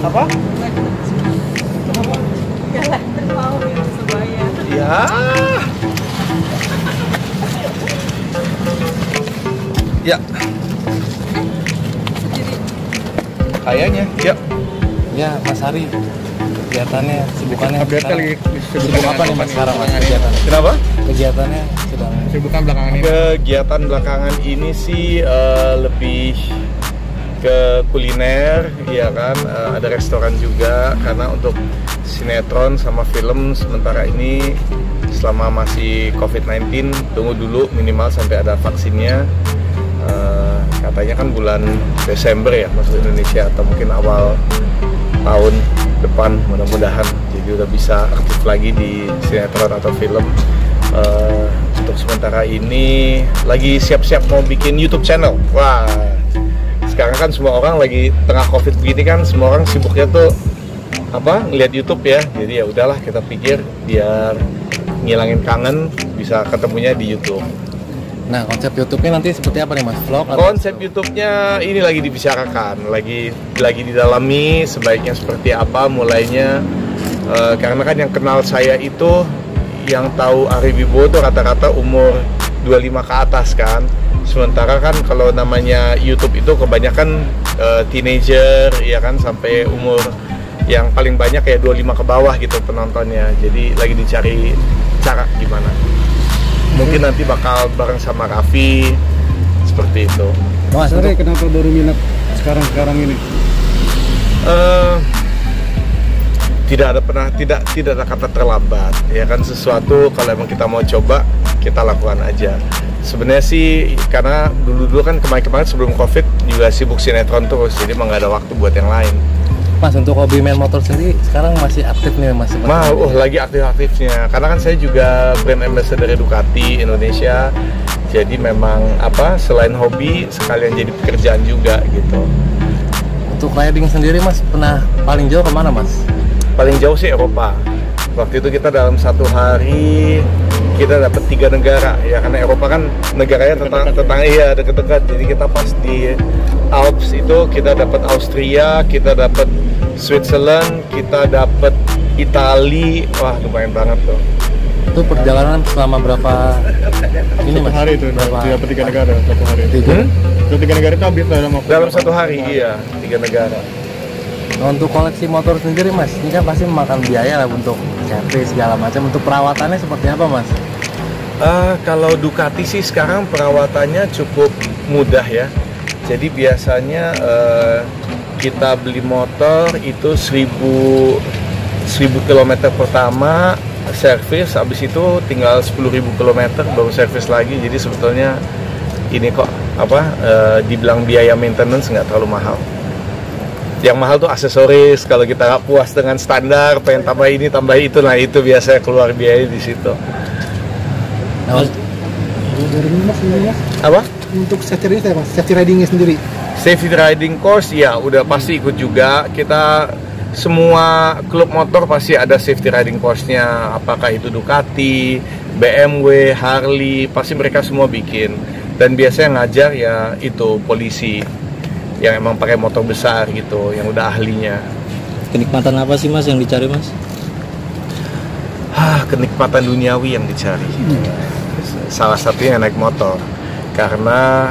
Apa? Jalan mau yang Surabaya. Ya. Ya. Kayaknya, ya. Ya, Mas Hari, kegiatannya, sibukannya Update sekarang. kali. Sibuk apa nih Mas sekarang Mas kegiatannya? Kenapa? Kegiatannya sedang Kesibukan belakangan ini. Kegiatan belakangan ini sih lebih ke kuliner, ya kan. Ada restoran juga karena untuk sinetron sama film sementara ini selama masih COVID-19 tunggu dulu minimal sampai ada vaksinnya. Katanya kan bulan Desember ya masuk Indonesia atau mungkin awal tahun depan mudah-mudahan, jadi udah bisa aktif lagi di sinetron atau film. Untuk sementara ini lagi siap-siap mau bikin YouTube channel. Wah, sekarang kan semua orang lagi tengah COVID begini kan, semua orang sibuknya tuh apa ngeliat YouTube ya. Jadi ya udahlah kita pikir biar ngilangin kangen bisa ketemunya di YouTube. Nah, konsep YouTube-nya nanti seperti apa nih Mas? Vlog atau Konsep YouTube-nya ini lagi dibicarakan, lagi didalami sebaiknya seperti apa mulainya. Karena kan yang kenal saya itu yang tahu Ari Wibowo itu rata-rata umur 25 ke atas kan. Sementara kan kalau namanya YouTube itu kebanyakan teenager ya kan, sampai umur yang paling banyak kayak 25 ke bawah gitu penontonnya. Jadi lagi dicari cara gimana. Mungkin nanti bakal bareng sama Raffi seperti itu. Mas, Sorry, kenapa baru minat sekarang ini? Tidak ada kata terlambat ya kan, sesuatu kalau emang kita mau coba kita lakukan aja. Sebenarnya sih karena dulu kan kemarin sebelum COVID juga sibuk sinetron terus, jadi emang nggak ada waktu buat yang lain. Mas, untuk hobi main motor sendiri sekarang masih aktif nih Mas? Lagi aktif-aktifnya karena kan saya juga brand ambassador dari Ducati Indonesia, jadi memang selain hobi sekalian jadi pekerjaan juga gitu. Untuk riding sendiri Mas, pernah paling jauh kemana Mas? Paling jauh sih Eropa. Waktu itu kita dalam satu hari kita dapat 3 negara ya, karena Eropa kan negaranya tentang iya dekat-dekat. Jadi kita pas di Alps itu kita dapat Austria, kita dapat Switzerland, kita dapat Itali. Wah, lumayan banget tuh. Itu perjalanan selama berapa ini Mas? Satu hari itu, dapat 3 negara satu hari. Itu 3 negara itu habis Dalam satu hari, iya, 3 negara. Nah, untuk koleksi motor sendiri Mas, ini kan pasti memakan biaya lah untuk servis segala macam. Untuk perawatannya seperti apa Mas? Kalau Ducati sih sekarang perawatannya cukup mudah ya. Jadi biasanya kita beli motor itu 1000 km pertama servis, habis itu tinggal 10.000 km baru servis lagi. Jadi sebetulnya ini kok dibilang biaya maintenance nggak terlalu mahal. Yang mahal tuh aksesoris, kalau kita nggak puas dengan standar, pengen tambah ini tambah itu, nah itu biasanya keluar biaya di situ. Nah, Dari Mas ini ya? Apa? Untuk safety Mas, safety ridingnya sendiri. Safety riding course ya udah pasti ikut juga. Kita semua klub motor pasti ada safety riding course-nya. Apakah itu Ducati, BMW, Harley, pasti mereka semua bikin. Dan biasanya ngajar ya itu polisi yang emang pakai motor besar gitu, yang udah ahlinya. Kenikmatan apa sih Mas yang dicari Mas? Kenikmatan duniawi yang dicari. Salah satunya naik motor. Karena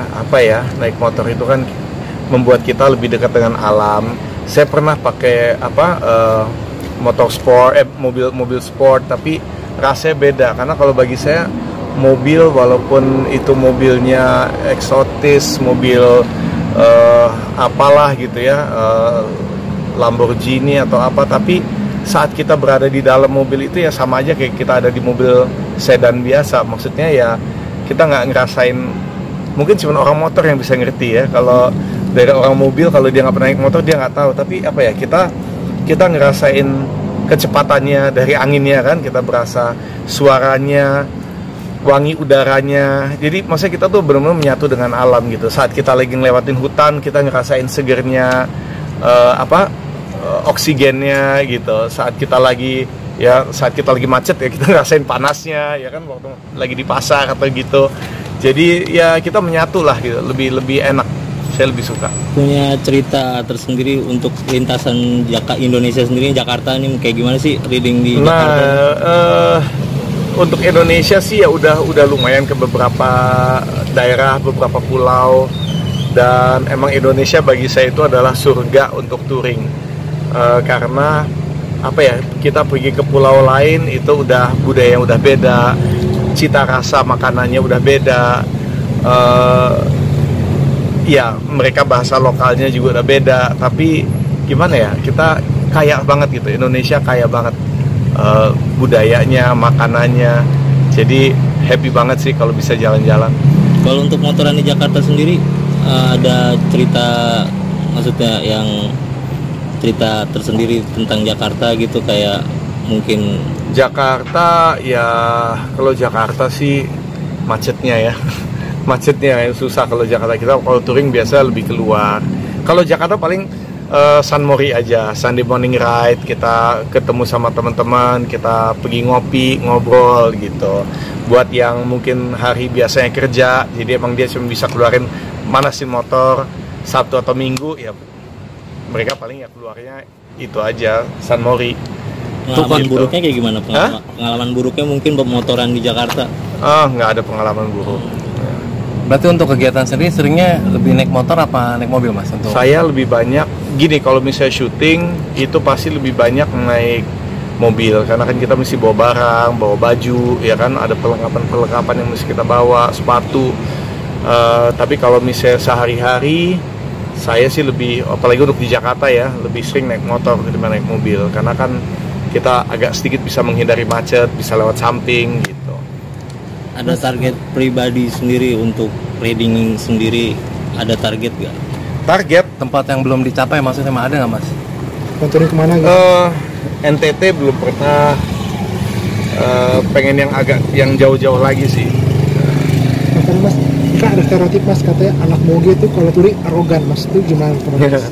naik motor itu kan membuat kita lebih dekat dengan alam. Saya pernah pakai motor sport, mobil sport, tapi rasanya beda. Karena kalau bagi saya mobil, walaupun itu mobilnya eksotis, mobil apalah gitu ya, Lamborghini atau apa, tapi saat kita berada di dalam mobil itu ya sama aja kayak kita ada di mobil sedan biasa. Maksudnya ya kita nggak ngerasain, mungkin cuma orang motor yang bisa ngerti ya. Kalau dari orang mobil, kalau dia nggak pernah naik motor dia nggak tahu. Tapi kita ngerasain kecepatannya dari anginnya kan, kita berasa suaranya, wangi udaranya. Jadi maksudnya kita tuh benar-benar menyatu dengan alam gitu. Saat kita lagi ngelewatin hutan, kita ngerasain segernya oksigennya gitu. Saat kita lagi macet ya kita ngerasain panasnya ya kan, waktu lagi di pasar atau gitu. Jadi ya kita menyatu lah gitu, lebih enak saya lebih suka. Punya cerita tersendiri untuk lintasan Indonesia sendiri, Jakarta ini kayak gimana sih riding di Jakarta? Untuk Indonesia sih ya udah lumayan ke beberapa daerah, beberapa pulau, dan emang Indonesia bagi saya itu adalah surga untuk touring. Karena apa ya, kita pergi ke pulau lain itu udah budaya yang udah beda, cita rasa makanannya udah beda, ya mereka bahasa lokalnya juga udah beda, tapi gimana ya, kita kaya banget gitu, Indonesia kaya banget budayanya, makanannya, jadi happy banget sih kalau bisa jalan-jalan. Kalau untuk motoran di Jakarta sendiri ada cerita, maksudnya yang cerita tersendiri tentang Jakarta gitu, kayak mungkin Jakarta ya, kalau Jakarta sih macetnya ya macetnya yang susah. Kalau Jakarta kita kalau touring biasa lebih keluar. Kalau Jakarta paling San Mori aja, Sunday morning ride, kita ketemu sama teman-teman, kita pergi ngopi, ngobrol gitu. Buat yang mungkin hari biasanya kerja, jadi emang dia cuma bisa keluarin manasin motor Sabtu atau Minggu, ya mereka paling ya keluarnya itu aja, San Mori. pengalaman gitu. buruknya kayak gimana? Pengalaman buruknya mungkin pemotoran di Jakarta? Nggak ada pengalaman buruk. Berarti untuk kegiatan sendiri seringnya lebih naik motor apa naik mobil mas? Untuk Saya lebih banyak gini, kalau misalnya syuting itu pasti lebih banyak naik mobil, karena kan kita mesti bawa barang, bawa baju, ya kan, ada perlengkapan yang mesti kita bawa, sepatu. Tapi kalau misalnya sehari-hari, saya sih lebih, apalagi untuk di Jakarta ya, lebih sering naik motor ketimbang naik mobil, karena kan kita agak sedikit bisa menghindari macet, bisa lewat samping gitu. Ada target pribadi sendiri untuk riding sendiri, ada target gak? Target tempat yang belum dicapai maksudnya ada nggak mas? Konturnya kemana gitu? NTT belum pernah, pengen yang jauh-jauh lagi sih. Makanya mas, kan ada stereotip mas, katanya anak moge itu kalau touring arogan mas, itu gimana mas?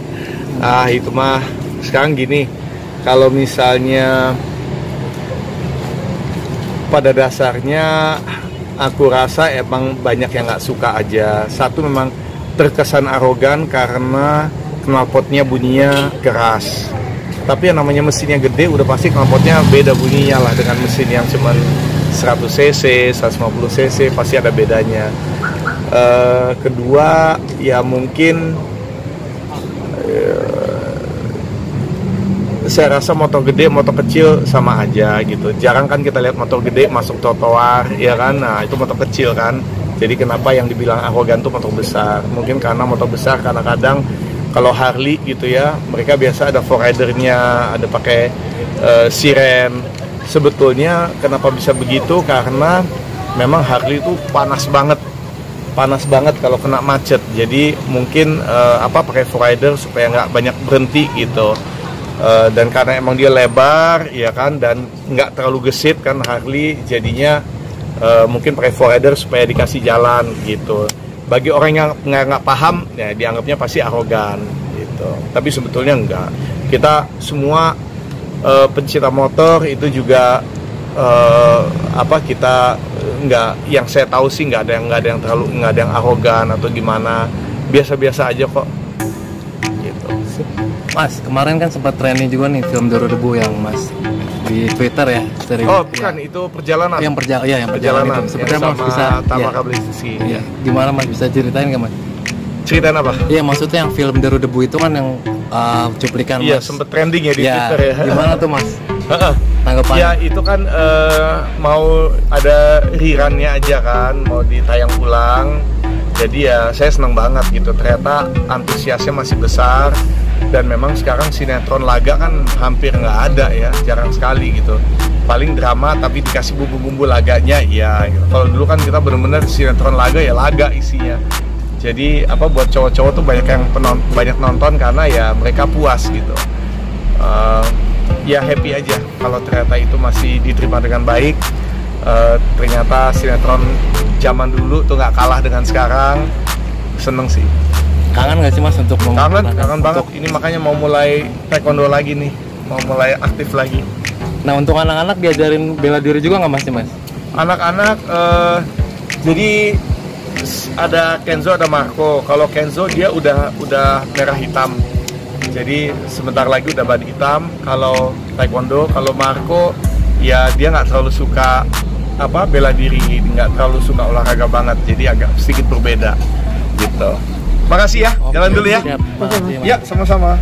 Itu mah sekarang gini, kalau misalnya pada dasarnya aku rasa emang banyak yang nggak suka aja. Satu, memang terkesan arogan karena knalpotnya bunyinya keras. Tapi yang namanya mesinnya gede, udah pasti knalpotnya beda bunyinya lah dengan mesin yang cuman 100 cc, 150 cc, pasti ada bedanya. Kedua, ya mungkin saya rasa motor gede, motor kecil sama aja gitu. Jarang kan kita lihat motor gede masuk trotoar, ya kan? Nah, itu motor kecil kan. Jadi kenapa yang dibilang arogan tuh motor besar? Mungkin karena motor besar, karena kadang kalau Harley gitu ya, mereka biasa ada forridernya, ada pakai siren. Sebetulnya kenapa bisa begitu? Karena memang Harley itu panas banget kalau kena macet. Jadi mungkin pakai forrider supaya nggak banyak berhenti gitu. Dan karena emang dia lebar ya kan, dan nggak terlalu gesit kan Harley, jadinya mungkin pakai forrider supaya dikasih jalan gitu. Bagi orang yang nggak paham ya dianggapnya pasti arogan gitu, tapi sebetulnya enggak. Kita semua pencinta motor itu juga kita nggak, yang saya tahu sih nggak ada yang arogan atau gimana, biasa-biasa aja kok gitu. Mas, kemarin kan sempat trending juga nih film Doro Debu yang mas di Twitter ya. Sering, bukan, ya. Itu perjalanan. Yang perjalanan itu. Sebenarnya mas bisa Tamara Belistisi. Iya. Gimana mas, bisa ceritain nggak mas? Ceritain apa? Iya, maksudnya yang film Doro Debu itu kan yang cuplikan Iya, mas. sempet trending ya di Twitter ya. Gimana tuh mas? Tanggapan? Ya itu kan mau ada rerunnya aja kan, mau ditayang ulang. Jadi ya saya senang banget gitu, ternyata antusiasnya masih besar. Dan memang sekarang sinetron laga kan hampir nggak ada ya, jarang sekali gitu. Paling drama tapi dikasih bumbu-bumbu laganya ya gitu. Kalau dulu kan kita bener-bener sinetron laga ya laga isinya. Jadi buat cowok-cowok tuh banyak nonton karena ya mereka puas gitu. Ya happy aja kalau ternyata itu masih diterima dengan baik. Ternyata sinetron zaman dulu tuh nggak kalah dengan sekarang. Seneng sih. Kangen nggak sih mas untuk kangen banget. Ini makanya mau mulai taekwondo lagi nih, mau mulai aktif lagi. Nah, untuk anak-anak diajarin bela diri juga nggak mas? Anak-anak jadi ada Kenzo, ada Marco. Kalau Kenzo dia udah merah hitam. Jadi sebentar lagi udah ban hitam. Kalau taekwondo, kalau Marco ya dia nggak terlalu suka bela diri, nggak terlalu suka olahraga banget. Jadi agak sedikit berbeda gitu. Makasih ya, jalan dulu ya. Siap. Makasih, Mas. Ya, sama-sama.